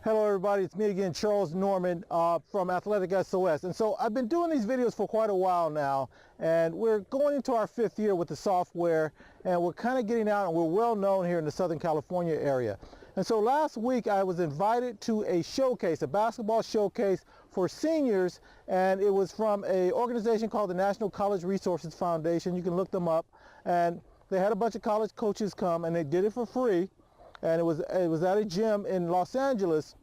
Hello everybody, it's me again, Charles Norman from AthleticSOS. And so I've been doing these videos for quite a while now, and we're going into our 5th year with the software, and we're kind of getting out, and we're well known here in the Southern California area. And so last week I was invited to a showcase, a basketball showcase for seniors, and it was from an organization called the National College Resources Foundation. You can look them up, and they had a bunch of college coaches come, and they did it for free. And it was at a gym in Los Angeles,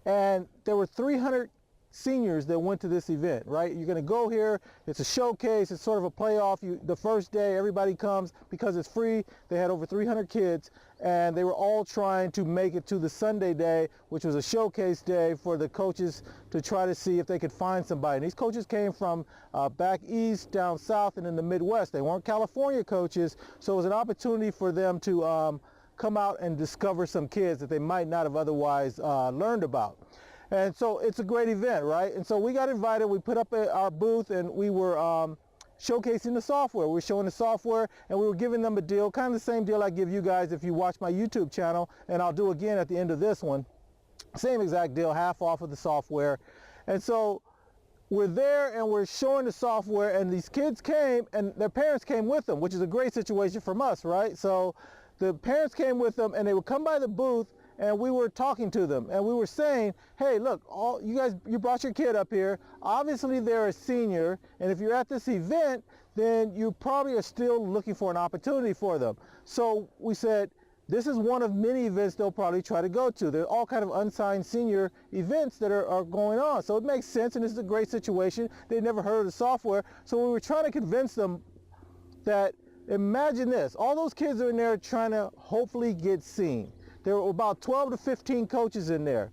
and there were 300 seniors that went to this event, right? You're going to go here, it's a showcase, it's sort of a playoff. The first day everybody comes because it's free. They had over 300 kids, and they were all trying to make it to the Sunday day, which was a showcase day for the coaches to try to see if they could find somebody. And these coaches came from back east, down south, and in the Midwest. They weren't California coaches, so it was an opportunity for them to come out and discover some kids that they might not have otherwise learned about. And so it's a great event, right? And so we got invited, we put up our booth, and we were showcasing the software. We were showing the software, and we were giving them a deal, kind of the same deal I give you guys if you watch my YouTube channel, and I'll do again at the end of this one. Same exact deal, half off of the software. And so we're there and we're showing the software, and these kids came and their parents came with them, which is a great situation from us, right? So the parents came with them, and they would come by the booth, and we were talking to them, and we were saying, hey, look, you brought your kid up here. Obviously they're a senior, and if you're at this event, then you probably are still looking for an opportunity for them. So we said, this is one of many events they'll probably try to go to. There are all kind of unsigned senior events that are going on. So it makes sense, and this is a great situation. They'd never heard of the software. So we were trying to convince them that, imagine this, all those kids are in there trying to hopefully get seen. There were about 12 to 15 coaches in there.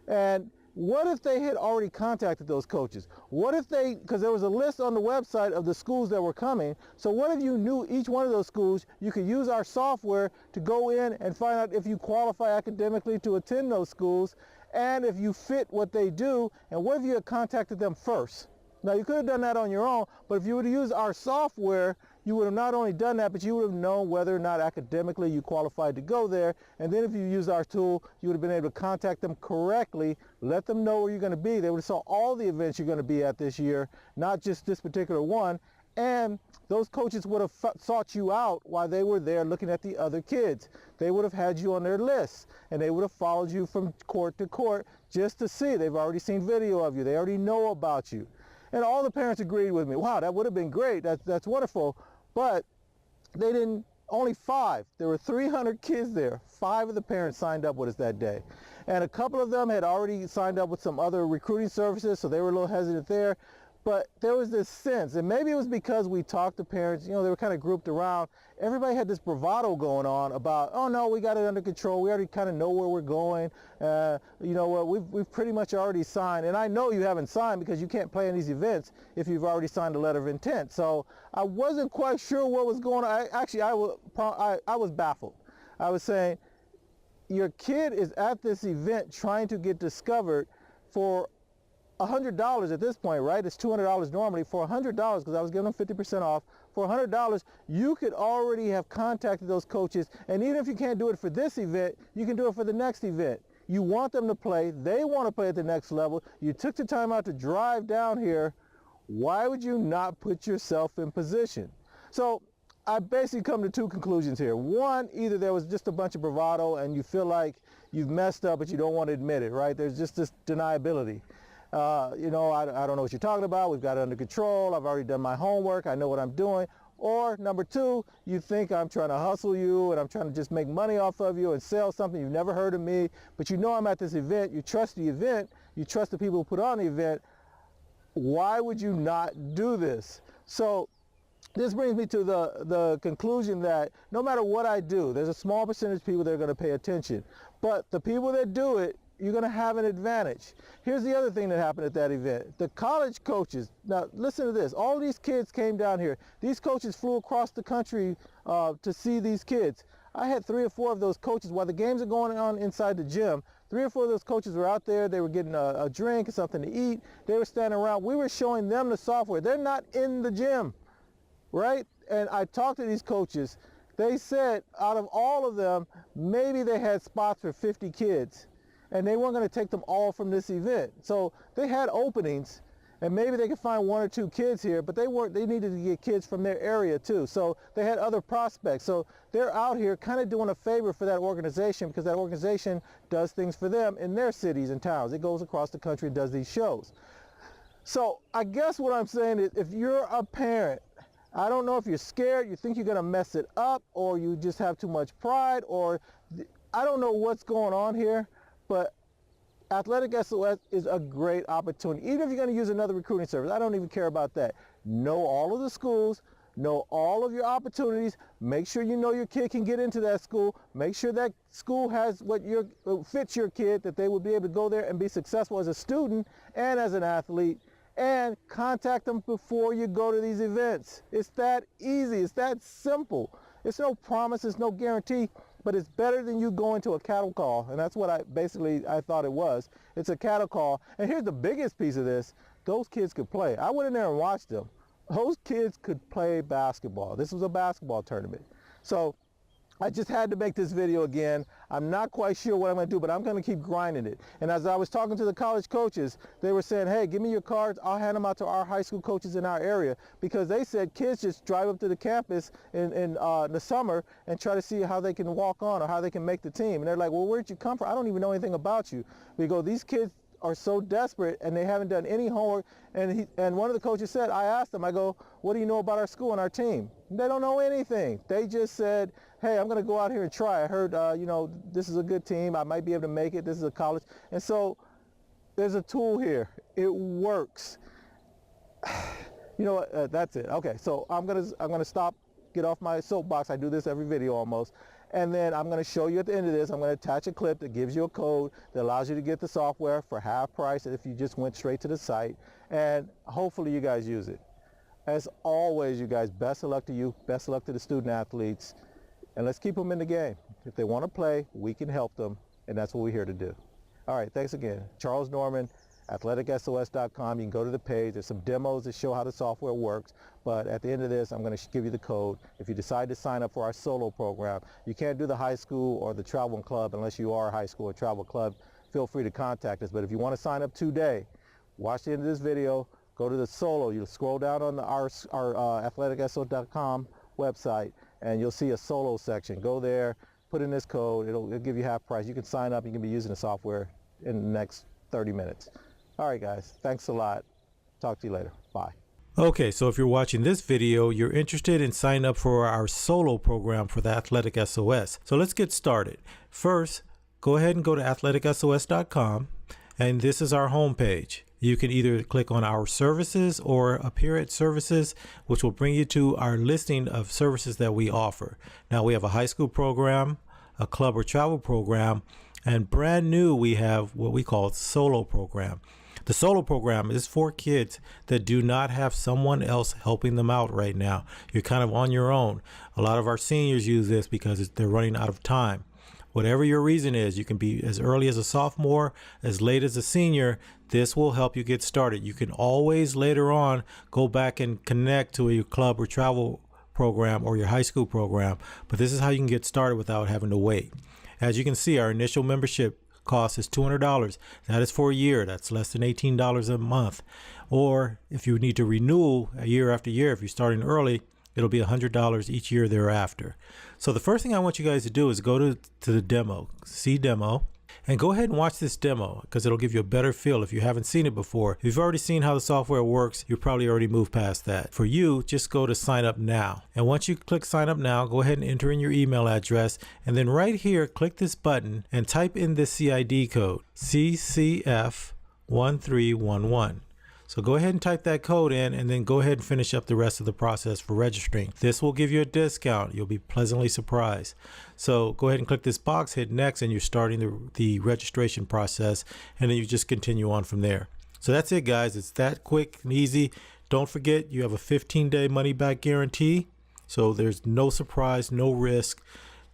And what if they had already contacted those coaches? What if because there was a list on the website of the schools that were coming. So what if you knew each one of those schools, you could use our software to go in and find out if you qualify academically to attend those schools, and if you fit what they do, and what if you had contacted them first? Now, you could have done that on your own, but if you would have used our software, you would have not only done that, but you would have known whether or not academically you qualified to go there. And then if you used our tool, you would have been able to contact them correctly, let them know where you're going to be. They would have saw all the events you're going to be at this year, not just this particular one. And those coaches would have sought you out while they were there looking at the other kids. They would have had you on their list, and they would have followed you from court to court just to see. They've already seen video of you. They already know about you. And all the parents agreed with me. Wow, that would have been great. That's wonderful. But they didn't, only 5. There were 300 kids there. 5 of the parents signed up with us that day. And a couple of them had already signed up with some other recruiting services, so they were a little hesitant there. But there was this sense, and maybe it was because we talked to parents, they were kind of grouped around. Everybody had this bravado going on about, oh no, we got it under control. We already kind of know where we're going. We've pretty much already signed. And I know you haven't signed because you can't play in these events if you've already signed a letter of intent. So I wasn't quite sure what was going on. I was baffled. I was saying, your kid is at this event trying to get discovered for $100 at this point, right? It's $200 normally. For $100, because I was giving them 50% off, for $100, you could already have contacted those coaches. And even if you can't do it for this event, you can do it for the next event. You want them to play. They want to play at the next level. You took the time out to drive down here. Why would you not put yourself in position? So I basically come to 2 conclusions here. One, either there was just a bunch of bravado and you feel like you've messed up, but you don't want to admit it, right? There's just this deniability. I don't know what you're talking about. We've got it under control. I've already done my homework. I know what I'm doing. Or number 2, you think I'm trying to hustle you and I'm trying to just make money off of you and sell something. You've never heard of me, but you know I'm at this event. You trust the event. You trust the people who put on the event. Why would you not do this? So this brings me to the conclusion that no matter what I do, there's a small percentage of people that are going to pay attention. But the people that do it, you're going to have an advantage. Here's the other thing that happened at that event. The college coaches, now listen to this, all these kids came down here. These coaches flew across the country to see these kids. I had 3 or 4 of those coaches, while the games are going on inside the gym, 3 or 4 of those coaches were out there. They were getting a drink and something to eat. They were standing around. We were showing them the software. They're not in the gym, right? And I talked to these coaches. They said out of all of them, maybe they had spots for 50 kids. and they weren't going to take them all from this event. So they had openings, and maybe they could find 1 or 2 kids here, but they needed to get kids from their area too. So they had other prospects. So they're out here kind of doing a favor for that organization, because that organization does things for them in their cities and towns. It goes across the country and does these shows. So I guess what I'm saying is, if you're a parent, I don't know if you're scared, you think you're going to mess it up, or you just have too much pride, or I don't know what's going on here, but AthleticSOS is a great opportunity. Even if you're going to use another recruiting service, I don't even care about that. Know all of the schools, know all of your opportunities, make sure you know your kid can get into that school, make sure that school has what fits your kid, that they will be able to go there and be successful as a student and as an athlete, and contact them before you go to these events. It's that easy, it's that simple. It's no promise, it's no guarantee, but it's better than you going to a cattle call, and that's what I thought it was. It's a cattle call, and here's the biggest piece of this: those kids could play. I went in there and watched them. Those kids could play basketball. This was a basketball tournament. So I just had to make this video again. I'm not quite sure what I'm going to do, but I'm going to keep grinding it. And as I was talking to the college coaches, they were saying, hey, give me your cards. I'll hand them out to our high school coaches in our area, because they said kids just drive up to the campus in the summer and try to see how they can walk on or how they can make the team. And they're like, well, where'd you come from? I don't even know anything about you. We go, these kids are so desperate and they haven't done any homework. And one of the coaches said, I asked them, I go, what do you know about our school and our team? They don't know anything. They just said, hey, I'm going to go out here and try. I heard, you know, this is a good team. I might be able to make it. This is a college. And so there's a tool here. It works. You know what? That's it. Okay, so I'm gonna stop, get off my soapbox. I do this every video almost. And then I'm going to show you at the end of this, I'm going to attach a clip that gives you a code that allows you to get the software for half price if you just went straight to the site. And hopefully you guys use it. As always, you guys, best of luck to you. Best of luck to the student athletes. And let's keep them in the game. If they want to play, we can help them. And that's what we're here to do. All right, thanks again. Charles Norman, AthleticSOS.com. You can go to the page. There's some demos that show how the software works. But at the end of this, I'm going to give you the code. If you decide to sign up for our solo program, you can't do the high school or the travel club unless you are a high school or travel club. Feel free to contact us. But if you want to sign up today, watch the end of this video, go to the solo. You'll scroll down on our AthleticSOS.com website, and you'll see a solo section. Go there, put in this code. It'll give you half price. You can sign up. You can be using the software in the next 30 minutes. All right, guys. Thanks a lot. Talk to you later. Bye. Okay, so if you're watching this video, you're interested in signing up for our solo program for the AthleticSOS. So let's get started. First, go ahead and go to AthleticSOS.com, and this is our homepage. You can either click on our services or appear at services, which will bring you to our listing of services that we offer. Now we have a high school program, a club or travel program, and brand new we have what we call solo program. The solo program is for kids that do not have someone else helping them out right now. You're kind of on your own. A lot of our seniors use this because they're running out of time. Whatever your reason is, you can be as early as a sophomore, as late as a senior. This will help you get started. You can always later on go back and connect to your club or travel program or your high school program, but this is how you can get started without having to wait. As you can see, our initial membership cost is $200. That is for a year. That's less than $18 a month. Or if you need to renew year after year, if you're starting early, it'll be $100 each year thereafter. So the first thing I want you guys to do is go to the demo, see demo, and go ahead and watch this demo because it'll give you a better feel if you haven't seen it before. If you've already seen how the software works, you probably already moved past that. For you, just go to sign up now. And once you click sign up now, go ahead and enter in your email address. And then right here, click this button and type in the CID code, CCF1311. So go ahead and type that code in and then go ahead and finish up the rest of the process for registering. This will give you a discount. You'll be pleasantly surprised. So go ahead and click this box, hit next, and you're starting the registration process, and then you just continue on from there. So that's it, guys. It's that quick and easy. Don't forget, you have a 15-day money-back guarantee. So there's no surprise, no risk.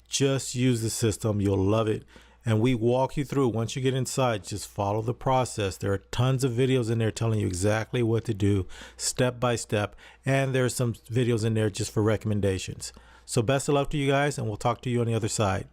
Just use the system. You'll love it. And we walk you through. Once you get inside, just follow the process. There are tons of videos in there telling you exactly what to do step by step. And there's some videos in there just for recommendations. So best of luck to you guys, and we'll talk to you on the other side.